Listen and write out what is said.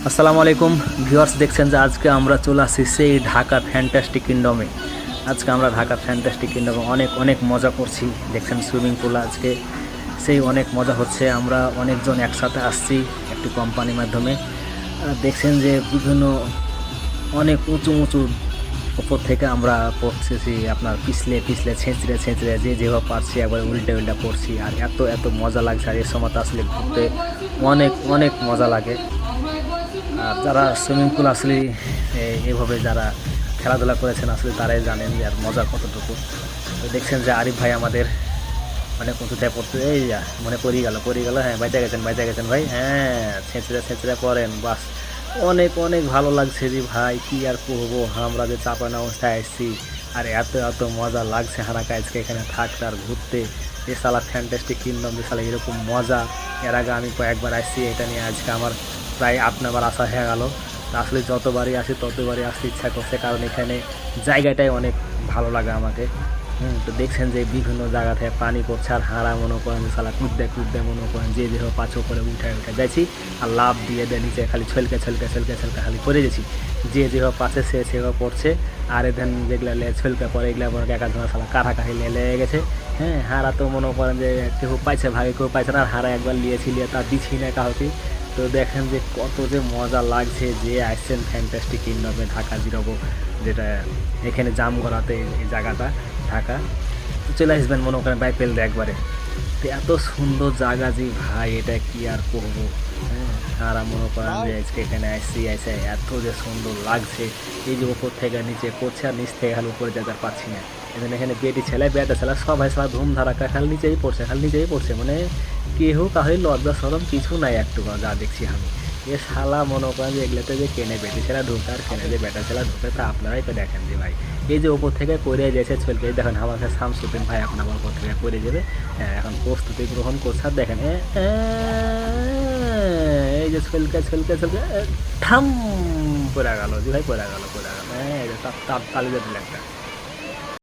আসসালামু আলাইকুম ভিউয়ার্স, দেখছেন যে আজকে আমরা চলে আসছি সেই ঢাকা ফ্যান্টাস্টিক কিংডমে। আজকে আমরা ঢাকা ফ্যান্টাস্টিক কিংডমে অনেক অনেক মজা করছি। দেখছেন সুইমিং পুল আজকে সেই অনেক মজা হচ্ছে। আমরা অনেকজন একসাথে আসছি একটি কোম্পানির মাধ্যমে। দেখছেন যে বিভিন্ন অনেক উঁচু উঁচু উপর থেকে আমরা পড়তেছি, আপনার পিছলে পিছলে ছেঁচড়ে ছেঁচড়ে যে যেভাবে পারছি একবার উল্টে উল্টে পড়ছি। আর এত এত মজা লাগছে, আর এর সময় তো আসলে ঘুরতে অনেক অনেক মজা লাগে। আর যারা সুইমিং পুল আসলে এভাবে যারা খেলাধুলা করেছেন আসলে তারাই জানেন যে আর মজা কতটুকু। তো দেখছেন যে আরিফ ভাই আমাদের অনেক উঁচুতে পড়তে, এই যা মনে পড়ে গেল। হ্যাঁ, বাইতে গেছেন ভাই, হ্যাঁ, ছেঁচড়ে ছেঁচড়ে পড়েন বাস। অনেক অনেক ভালো লাগছে রে ভাই, কি আর করবো, আমরা যে চাপানো অবস্থায় আসছি আর এত এত মজা লাগছে হারাকা আজকে এখানে থাকতে আর ঘুরতে। এ সালা ফ্যান্টাস্টিক কিংডম, যে সালা এরকম মজা এর আগে আমি কয়েকবার আসছি। এটা নিয়ে আজকে আমার প্রায় 8 নাম্বার আসা হয়ে গেল। আসলে যতবারই আসি ততবারই আসতে ইচ্ছা করছে, কারণ এখানে জায়গাটাই অনেক ভালো লাগে আমাকে। তো দেখছেন যে বিভিন্ন জায়গা থেকে পানি পড়ছে, আর হারা মনে করেন যে সালা কুদ্দে মনে করেন যে যেভাবে পাঁচও করে উঠে যাচ্ছি আর লাভ দিয়ে দেয় নিচে, খালি ছলকে খালি পড়ে গেছি। যে যেভাবে পাচ্ছে সে সেভাবে পড়ছে। আর এখান যেগুলো ছলকে পড়ে এগুলো মনে করেন একাধ সালা কাটাকাটি লেগে গেছে। হ্যাঁ, হারা তো মনে করেন যে কেউ পাইছে ভাগে, কেউ পাইছে না। আর হারা একবার লিয়েছি তার দিচ্ছি না কাউকে। তো দেখেন যে কত যে মজা লাগছে। যে আসছেন ফ্যান্টাস্টিক কিংডমে ঢাকা জিরাবো, যেটা এখানে জামগড়াতে এই জায়গাটা ঢাকা, তো চলে আসবেন মনে করেন বাইক ফেলতে একবারে। তো এত সুন্দর জায়গা যে ভাই, এটা কি আর করবো। হ্যাঁ, আর মনে করেন যে আজকে এখানে আসছি, এত যে সুন্দর লাগছে। এই যে উপর থেকে নিচে পড়ছে আর নিচ থেকে খালি উপরে যেতে পারছি না। এখানে বেটি ছেলে বেটা ছেলে সবাই সারা ধুম ধারাকা খালি নিচেই পড়ছে মানে কেউ কাহিনী লজ্জা সরম কিছু নাই একটু, যা দেখছি আমি। এ শালা মনে করেন যে এগুলোতে যে কেনে বেটি ছেলা ঢুকে আর কেনে যে বেটা ছেলা ঢুকে, তা আপনারাই তো দেখেন যে ভাই। এই যে উপর থেকে পড়ে গেছে চলবে, দেখেন আমাকে শামসুদ্দিন ভাই এখন আমার উপর থেকে পড়ে যাবে। হ্যাঁ, এখন প্রস্তুতি গ্রহণ করছে। আর দেখেন এই যে ছলকে ঠাম পড়ে গেল, যে ভাই পড়ে গেল। হ্যাঁ, এই যে তালি দিলেন একটা।